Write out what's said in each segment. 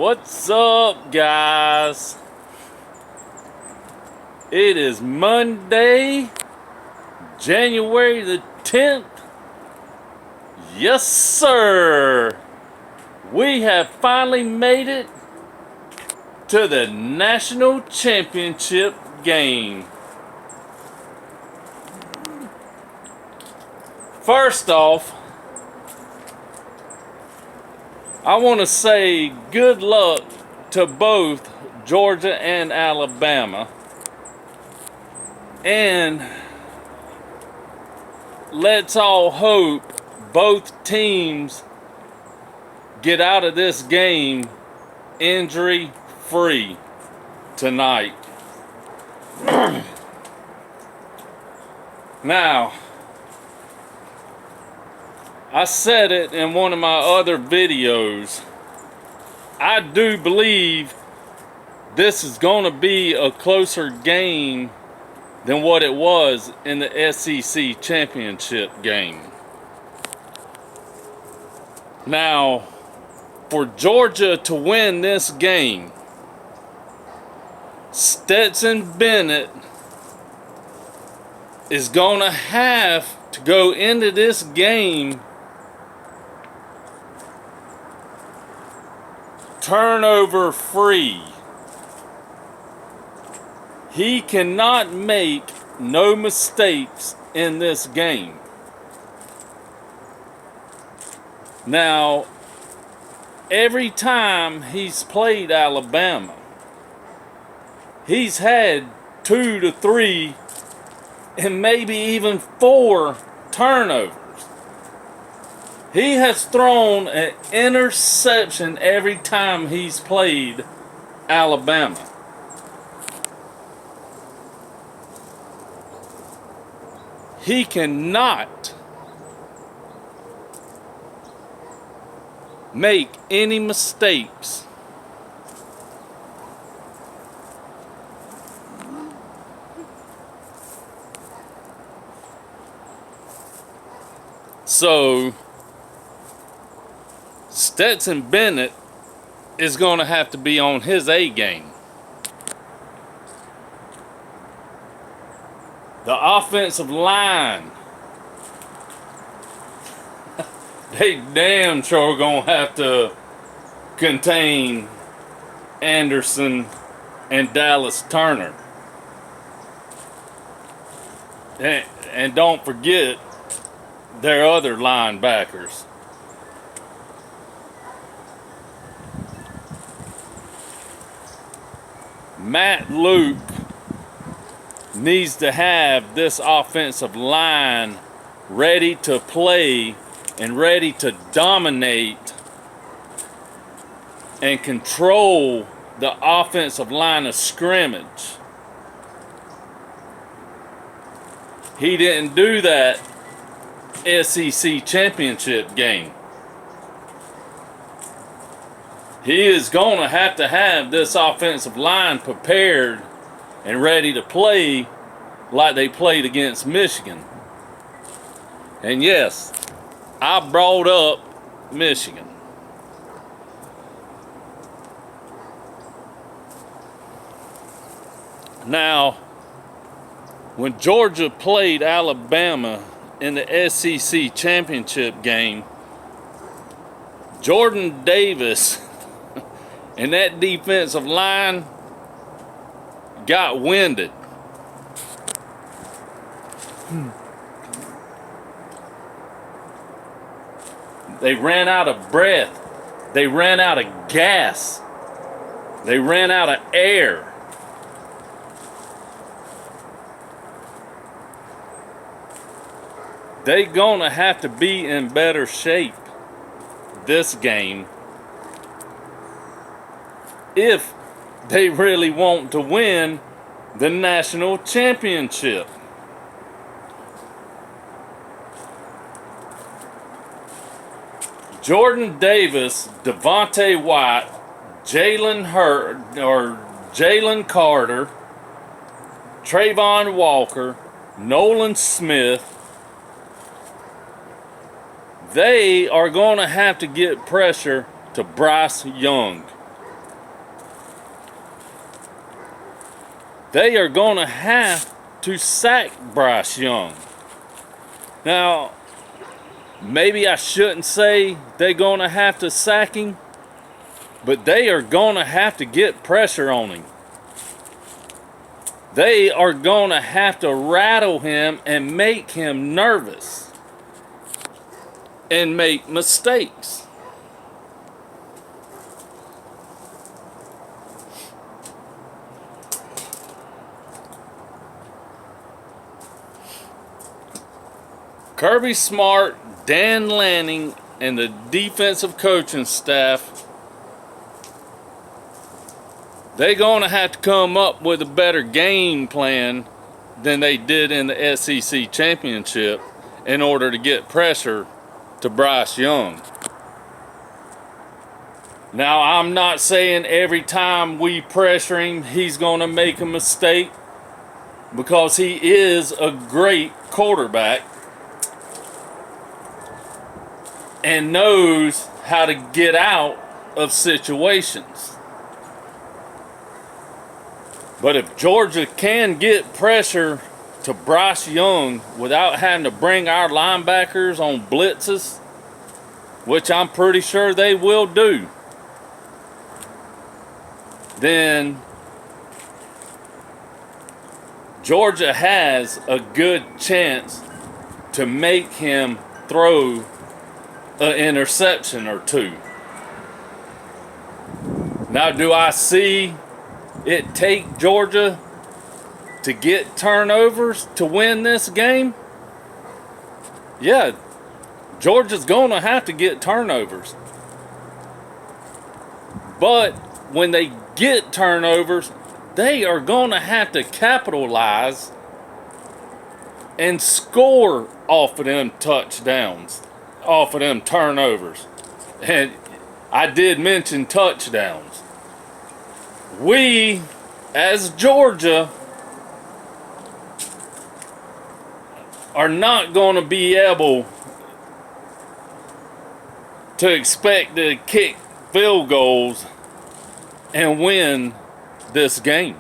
What's up, guys? It is Monday, January the 10th. Yes, sir. We have finally made it to the national championship game. First off, I want to say good luck to both Georgia and Alabama. And let's all hope both teams get out of this game injury-free tonight. Now, I said it in one of my other videos. I do believe this is going to be a closer game than what it was in the SEC championship game. Now, for Georgia to win this game, Stetson Bennett is going to have to go into this game turnover free. He cannot make no mistakes in this game. Now, every time he's played Alabama, he's had 2 to 3 and maybe even 4 turnovers. He has thrown an interception every time he's played Alabama. He cannot make any mistakes. So, Stetson Bennett is going to have to be on his A game. The offensive line, they damn sure going to have to contain Anderson and Dallas Turner. And don't forget their other linebackers. Matt Luke needs to have this offensive line ready to play and ready to dominate and control the offensive line of scrimmage. He didn't do that SEC championship game. He is going to have this offensive line prepared and ready to play like they played against Michigan. And yes, I brought up Michigan. Now, when Georgia played Alabama in the SEC championship game, Jordan Davis and that defensive line got winded. They ran out of breath. They ran out of gas. They ran out of air. They gonna have to be in better shape this game if they really want to win the national championship. Jordan Davis, Devontae White, Jalen Carter, Trayvon Walker, Nolan Smith, they are going to have to get pressure to Bryce Young. they are going to have to sack Bryce Young. Now, maybe I shouldn't say they're going to have to sack him, but they are going to have to get pressure on him. They are going to have to rattle him and make him nervous and make mistakes. Kirby Smart, Dan Lanning, and the defensive coaching staff, they're going to have to come up with a better game plan than they did in the SEC championship in order to get pressure to Bryce Young. Now, I'm not saying every time we pressure him, he's going to make a mistake, because he is a great quarterback and knows how to get out of situations. But if Georgia can get pressure to Bryce Young without having to bring our linebackers on blitzes, which I'm pretty sure they will do, then Georgia has a good chance to make him throw an interception or two. Now, do I see it take Georgia to get turnovers to win this game? Yeah, Georgia's going to have to get turnovers. But when they get turnovers, they are going to have to capitalize and score off of them touchdowns, off of them turnovers. And I did mention touchdowns. We, as Georgia, are not going to be able to expect to kick field goals and win this game.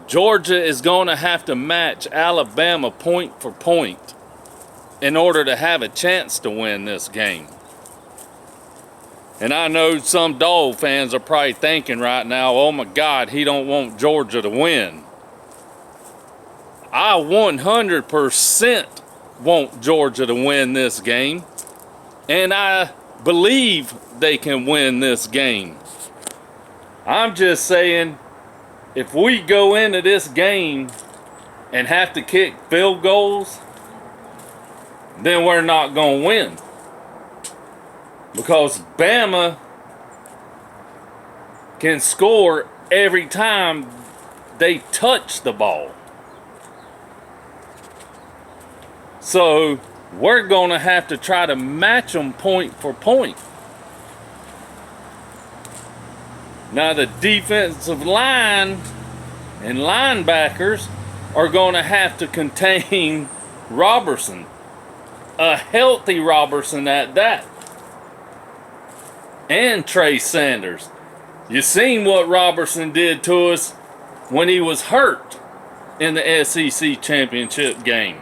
Georgia is going to have to match Alabama point for point in order to have a chance to win this game. And I know some Dog fans are probably thinking right now, oh my God, he don't want Georgia to win. I 100% want Georgia to win this game. And I believe they can win this game. I'm just saying, if we go into this game and have to kick field goals, then we're not going to win. Because Bama can score every time they touch the ball. So we're going to have to try to match them point for point. Now the defensive line and linebackers are going to have to contain Robertson. A healthy Robertson at that. And Trey Sanders. You seen what Robertson did to us when he was hurt in the SEC championship game.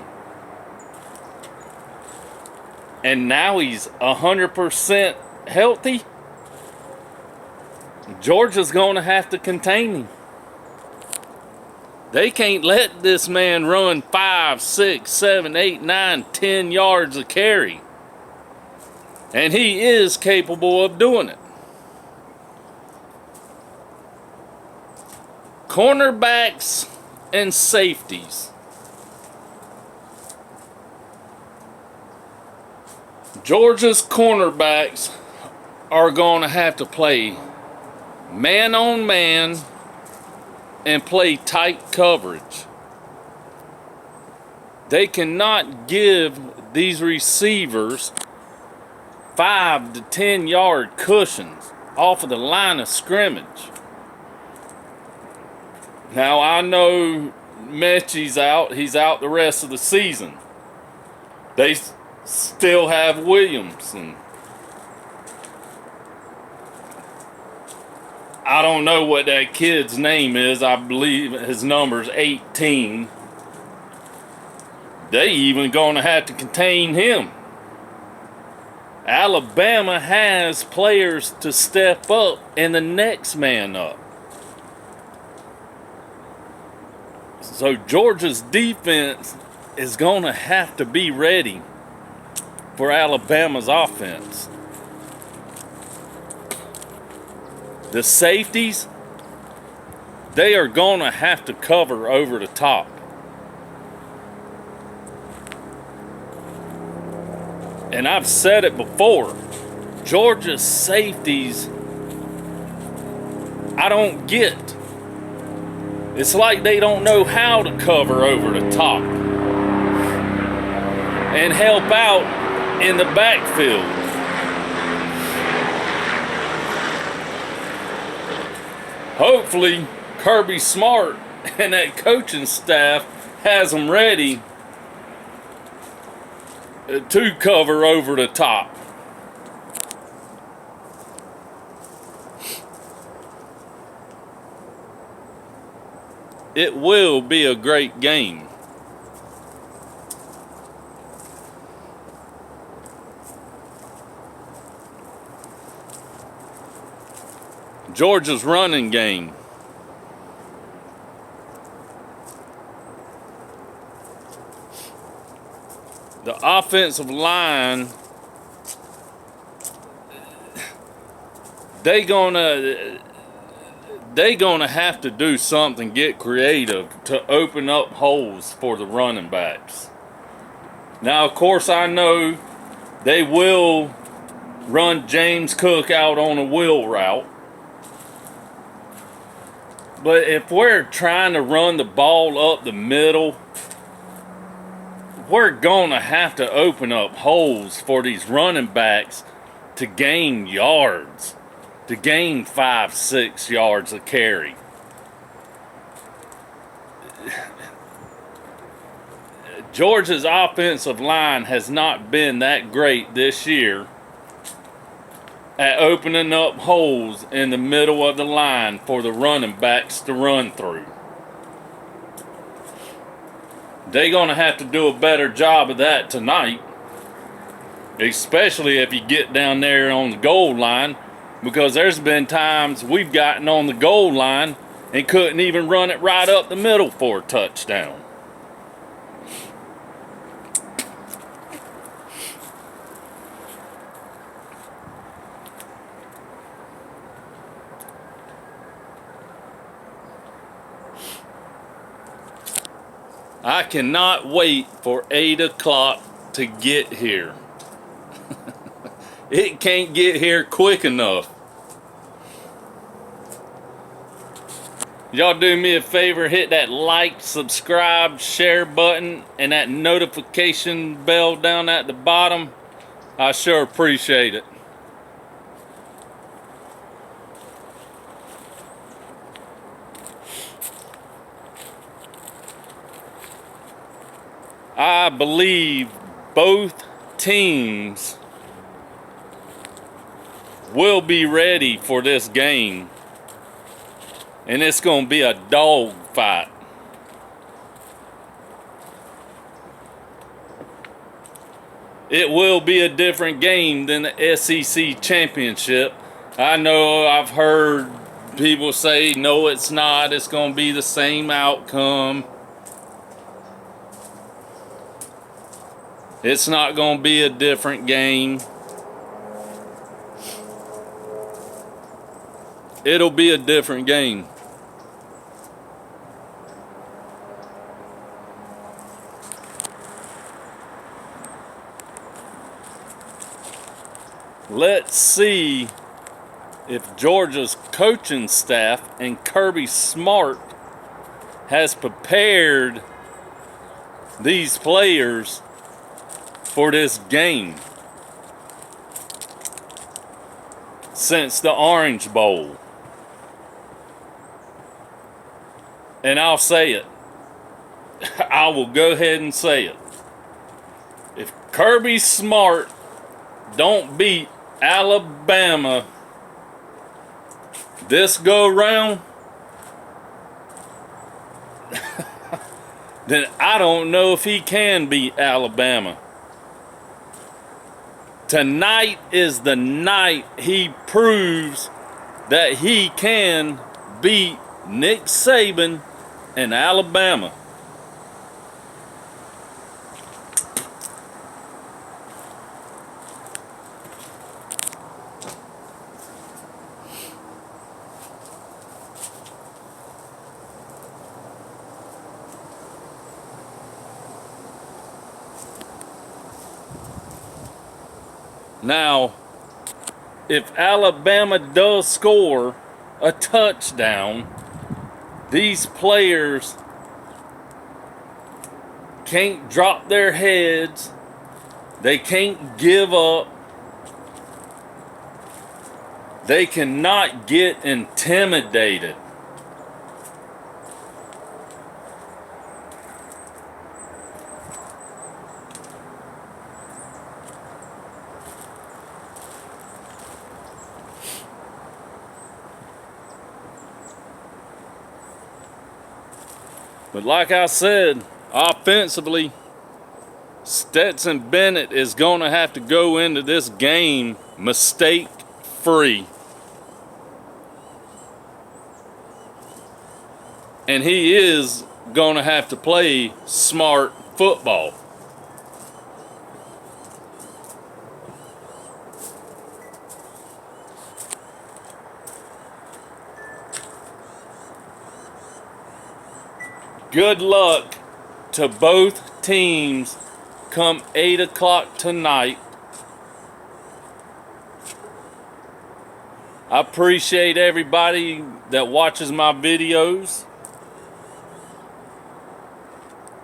And now he's 100% healthy. Georgia's going to have to contain him. They can't let this man run 5, 6, 7, 8, 9, 10 yards a carry. And he is capable of doing it. Cornerbacks and safeties. Georgia's cornerbacks are going to have to play man on man and play tight coverage. They cannot give these receivers 5 to 10 yard cushions off of the line of scrimmage. Now I know Mechie's out. He's out the rest of the season. They still have Williamson. I don't know what that kid's name is. I believe his number's 18. They even gonna have to contain him. Alabama has players to step up and the next man up. So Georgia's defense is gonna have to be ready for Alabama's offense. The safeties, they are gonna have to cover over the top. And I've said it before, Georgia's safeties, I don't get. It's like they don't know how to cover over the top and help out in the backfield. Hopefully, Kirby Smart and that coaching staff has them ready to cover over the top. It will be a great game. Georgia's running game. The offensive line, they gonna have to do something, get creative to open up holes for the running backs. Now, of course, I know they will run James Cook out on a wheel route. But if we're trying to run the ball up the middle, we're going to have to open up holes for these running backs to gain yards, to gain 5-6 yards a carry. Georgia's offensive line has not been that great this year at opening up holes in the middle of the line for the running backs to run through. They're going to have to do a better job of that tonight, especially if you get down there on the goal line, because there's been times we've gotten on the goal line and couldn't even run it right up the middle for a touchdown. I cannot wait for 8 o'clock to get here. It can't get here quick enough. Y'all do me a favor, hit that like, subscribe, share button, and that notification bell down at the bottom. I sure appreciate it. I believe both teams will be ready for this game, and it's going to be a dog fight. It will be a different game than the SEC championship. I know I've heard people say, no, it's not. It's going to be the same outcome. It's not going to be a different game. It'll be a different game. Let's see if Georgia's coaching staff and Kirby Smart has prepared these players for this game since the Orange Bowl. And I'll say it. I will go ahead and say it. If Kirby Smart don't beat Alabama this go round, then I don't know if he can beat Alabama. Tonight is the night he proves that he can beat Nick Saban and Alabama. Now, if Alabama does score a touchdown, these players can't drop their heads. They can't give up. They cannot get intimidated. But like I said, offensively, Stetson Bennett is going to have to go into this game mistake-free. And he is going to have to play smart football. Good luck to both teams come 8 o'clock tonight. I appreciate everybody that watches my videos.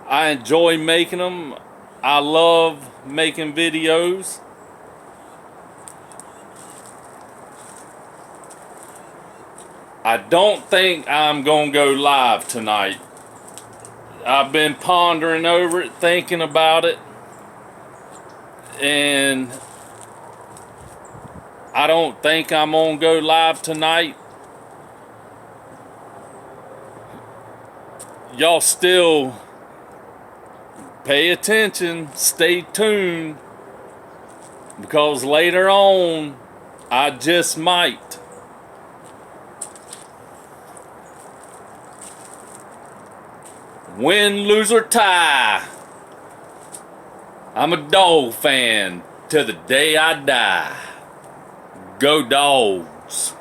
I enjoy making them. I love making videos. I don't think I'm going to go live tonight. I've been pondering over it, thinking about it, and I don't think I'm gonna go live tonight. Y'all still pay attention, stay tuned, because later on, I just might. Win, lose, or tie, I'm a dog fan till the day I die. Go Dogs.